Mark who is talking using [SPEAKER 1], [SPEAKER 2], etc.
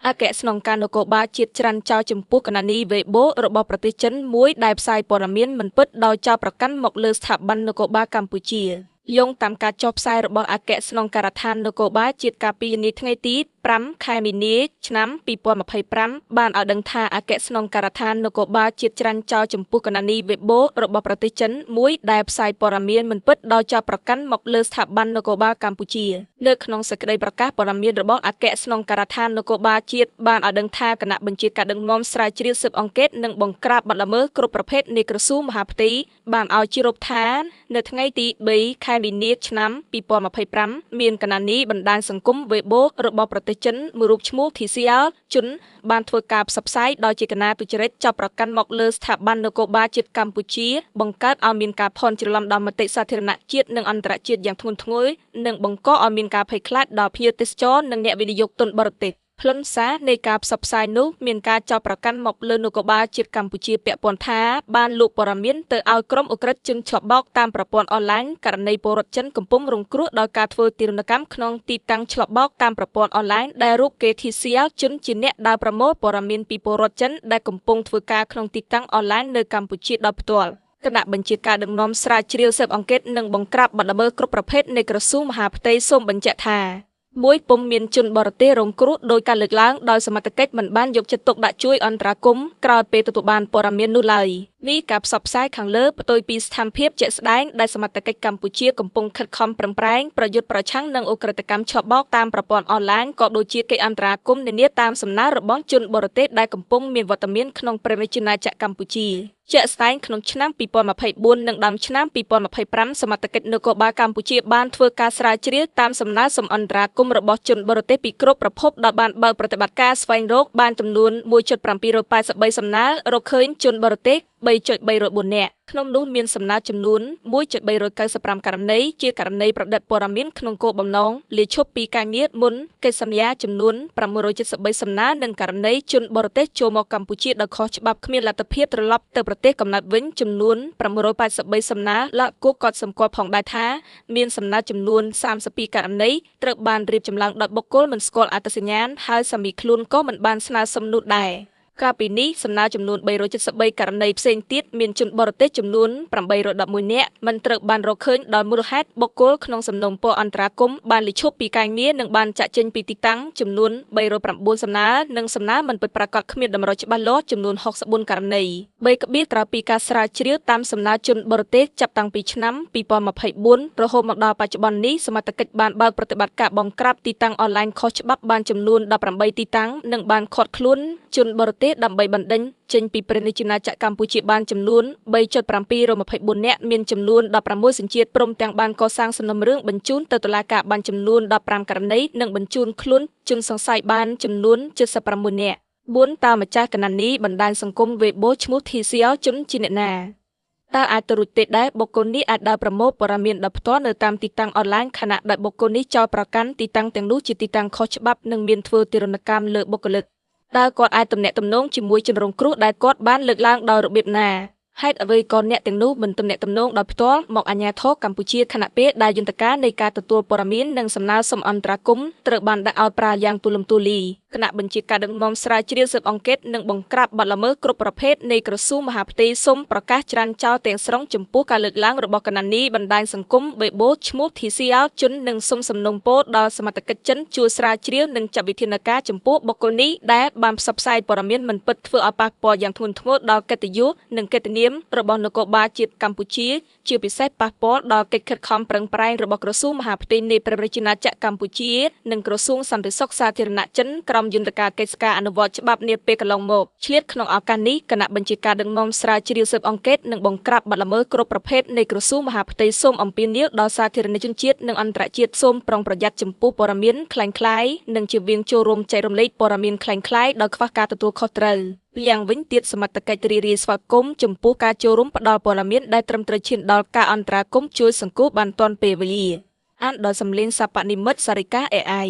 [SPEAKER 1] អគ្គស្នងការនគរបាលជាតិច្រាន់ចោលចំពោះគណនីវេបូរបស់ប្រទេសចិនមួយដែលផ្សាយព័ត៌មានមិនពិតដោយចោទប្រកាន់មកលើស្ថាប័ននគរបាលកម្ពុជាយោងតាមការចុះផ្សាយរបស់អគ្គស្នងការដ្ឋាននគរបាលជាតិកាលពីនាថ្ងៃទី5 ខែមីនា ឆ្នាំ 2025 បានឲ្យដឹងថាអគ្គស្នងការដ្ឋាននគរបាលជាតិច្រាន់ចោលចំពោះគណនីវេបូរបស់ប្រទេសចិនមួយដែលផ្សាយព័ត៌មានមិនពិតដោយចោទប្រកាន់មកលើស្ថាប័ននគរបាលកម្ពុជានៅក្នុងសេចក្តីប្រកាសព័ត៌មានរបស់អគ្គស្នងការដ្ឋាននគរបាលជាតិបានឲ្យដឹងថាគណៈបញ្ជាការដឹកនាំស្រាវជ្រាវស៊ើបអង្កេតនិងបង្ក្រាបបទល្មើសគ្រប់ប្រភេទនៃក្រសួងមហាផ្ទៃបានឲ្យជារូបឋាននៅថ្ងៃទី3 ខែមីនា ឆ្នាំ 2025 មានគណនីបណ្ដាញសង្គមវេបូរបស់ប្រទេសចិនមួយរូបឈ្មោះ TCL ជុនបានធ្វើការផ្សព្វផ្សាយដោយចេតនាទុច្ចរិតចាប់ប្រកាន់មកលើស្ថាប័ននគរបាលជាតិកម្ពុជាបង្កើតឲ្យមានការភ័ន្តច្រឡំដល់មតិសាធារណជាតិនិងអន្តរជាតិយ៉ាងធ្ងន់ធ្ងរនិងបង្កឲ្យមានការភ័យខ្លាចដល់ភ្ញៀវទេសចរនិងអ្នកវិនិយោគទុនបរទេសខ្លឹមសារនៃការផ្សព្វផ្សាយនោះមានការចោទប្រកាន់មកលើនគរបាលជាតិកម្ពុជាពាក់ព័ន្ធថាបានលូកព័ត៌មានទៅឲ្យក្រុមអ ுக ្រិតជនឆបោកតាមប្រព័ន្ធអនឡាញករណីពលរដ្ឋចិនកំពុងរងគ្រោះដោយការធ្វើទារុណកម្មក្នុងទីតាំងឆ្លបោកតាមប្រព័ន្ធអនឡាញដែលរូបគេ TCL ជនជាអ្នកដើរប្រមូលព័ត៌មានពីពលរដ្ឋចិនដែលកំពុងធ្វើការក្នុងទីតាំងអនឡាញនៅកម្ពុជាដោយផ្ទាល់គណៈបញ្ជាការដឹកនាំស្រាវជ្រាវស៊ើបអង្កេតនិងបង្ក្រាបបទល្មើសគ្រប់ប្រភេទនៃក្រសួងមហាផ្ទៃសូមបញ្ជាក់ថាមួយពុំមានជនបរទេសរងគ្រោះដោយការលើកឡើងដោយសមត្ថកិច្ចមិនបានយកចិត្តទុកដាក់ជួយអន្តរាគមន៍ក្រោយពេលទទួលបានព័ត៌មាននោះឡើយនេះការផ្សព្វផ្សាយខាងលើផ្ទុយពីស្ថានភាពជាក់ស្ដែងដែលសមត្ថកិច្ចកម្ពុជាកំពុងខិតខំប្រឹងប្រែងប្រយុទ្ធប្រឆាំងនឹងឧក្រិដ្ឋកម្មឆបោកតាមប្រព័ន្ធអនឡាញក៏ដូចជាកិច្ចអន្តរាគមន៍នានាតាមសំណើរបស់ជនបរទេសដែលកំពុងមានវត្តមានក្នុងព្រះរាជាណាចក្រកម្ពុជាជាក់ស្ដែងក្នុងឆ្នាំ 2024 និងដើមឆ្នាំ 2025 សមត្ថកិច្ចនគរបាលកម្ពុជាបានធ្វើការស្រាវជ្រាវតាមសំណើសំអន្តរាគមន៍របស់ជនបរទេសពីគ្រប់ប្រភពដោយបានបើកប្រតិបត្តិការស្វែងរកបានចំនួន 1.783 សំណើរកឃើញជនបរទេស 3.304 នាក់ក្នុងនោះមានសំណើចំនួន 1.395 ករណីជាករណីប្រឌិតព័ត៌មានក្នុងគោលបំណងលាឈប់ពីការងារមុនកិច្ចសន្យាចំនួន 673 សំណើនិងករណីជនបរទេសចូលមកកម្ពុជាដោយខុសច្បាប់គ្មានលទ្ធភាពត្រឡប់ទៅប្រទេសកំណើតវិញចំនួន 583 សំណើលោកគូក៏សម្គាល់ផងដែរថាមានសំណើចំនួន 32 ករណីត្រូវបានរៀបចំឡើងដោយបុគ្គលមិនស្គាល់អត្តសញ្ញាណហើយសាមីខ្លួនក៏មិនបានស្នើសុំនោះដែរកាលពីនេះសំណើចំនួន 373 ករណីផ្សេងទៀតមានជនបរទេសចំនួន 811 នាក់មិនត្រូវបានរកឃើញដោយមូលហេតុបុគ្គលក្នុងសំណុំពរអន្តរាគមន៍បានលាឈប់ពីការងារនិងបានចាក់ចេញពីទីតាំងចំនួន 309 សំណើនិងសំណើមិនពិតប្រាកដគ្មានតម្រូវច្បាស់លាស់ចំនួន 64 ករណី3ក្បៀសក្រៅពីការស្រាវជ្រាវតាមសំណើជនបរទេសចាប់តាំងពីឆ្នាំ 2024 រហូតមកដល់បច្ចុប្បន្ននេះសមត្ថកិច្ចបានបើកប្រតិបត្តិការបង្ក្រាបទីតាំងអនឡាញខុសច្បាប់បានចំនួន 18 ទីតាំងនិងបានឃាត់ខ្លួនជនបរទេសដើម្បីបណ្ដេញចេញពីព្រះរាជាណាចក្រកម្ពុជាបានចំនួន 3.724 នាក់មានចំនួន 16 សញ្ជាតិព្រមទាំងបានកសាងសំណុំរឿងបញ្ជូនទៅតុលាការបានចំនួន 15 ករណីនិងបញ្ជូនខ្លួនជនសង្ស័យបានចំនួន 76 នាក់4តើម្ចាស់គណនីបណ្ដាញសង្គមវេបូឈ្មោះ TCL ជនជាអ្នកណាតើអាចទៅរួចទេដែរបុគ្គលនេះអាចដើរប្រមូលព័ត៌មានដោយផ្ទាល់នៅតាមទីតាំងអនឡាញខណៈដែលបុគ្គលនេះចោទប្រកាន់ទីតាំងទាំងនោះជាទីតាំងខុសច្បាប់និងមានធ្វើទារុណកម្មលើបុគ្គលិកតើគាត់អាចទំនាក់ទំនងជាមួយជនរងគ្រោះដែលគាត់បានលើកឡើងដោយរបៀបណាហេតុអ្វីក៏អ្នកទាំងនោះមិនទំនាក់ទំនងដោយផ្ទាល់មកអាជ្ញាធរកម្ពុជាខណៈពេលដែលយន្តការនៃការទទួលព័ត៌មាននិងសំណើសុំអន្តរាគមន៍ត្រូវបានដាក់ឲ្យប្រើយ៉ាងទូលំទូលាយគណៈបញ្ជាការដឹកនាំស្រាវជ្រាវស៊ើបអង្កេតនិងបង្ក្រាបបទល្មើសគ្រប់ប្រភេទនៃក្រសួងមហាផ្ទៃសូមប្រកាសច្រានចោលទាំងស្រុងចំពោះការលើកឡើងរបស់គណនីបណ្ដាញសង្គមវេបូឈ្មោះ TCL ជន់និងសុំសំណូមពរដល់សមត្ថកិច្ចចិនជួយស្រាវជ្រាវនិងចាត់វិធានការចំពោះបុគ្គលនេះដែលបានផ្សព្វផ្សាយព័ត៌មានមិនពិតធ្វើឲ្យប៉ះពាល់យ៉ាងធ្ងន់ធ្ងរដល់កិត្តិយសនិងកិត្តិនាមរបស់នគរបាលជាតិកម្ពុជាជាពិសេសប៉ះពាល់ដល់កិច្ចខិតខំប្រឹងប្រែងរបស់ក្រសួងមហាផ្ទៃនៃព្រះរាជាណាចក្រកម្ពុជានិងក្រសួងសន្តិសុខសាធារណៈចិនក្រោមយន្តការកិច្ចការអនុវត្តច្បាប់នាពេលកន្លងមកឆ្លៀតក្នុងឱកាសនេះគណៈបញ្ជាការដឹកនាំស្រាវជ្រាវស៊ើបអង្កេតនិងបង្ក្រាបបទល្មើសគ្រប់ប្រភេទនៃក្រសួងមហាផ្ទៃសូមអំពាវនាវដល់សាធារណជនជាតិនិងអន្តរជាតិសូមប្រុងប្រយ័ត្នចំពោះព័ត៌មានคล้ายៗនិងជៀសវាងចូលរួមចែករំលែកព័ត៌មានคล้ายៗដោយខ្វះការទទួលខុសត្រូវយ៉ាងវិញទៀតសមត្ថកិច្ចរីរាយស្វាគមន៍ចំពោះការចូលរួមផ្ដល់ព័ត៌មានដែលត្រឹមត្រូវឈានដល់ការអន្តរាគមន៍ជួយសង្គ្រោះបានទាន់ពេលវេលាអានដល់សម្លេងសព្វនិមិត្តសារិកា AI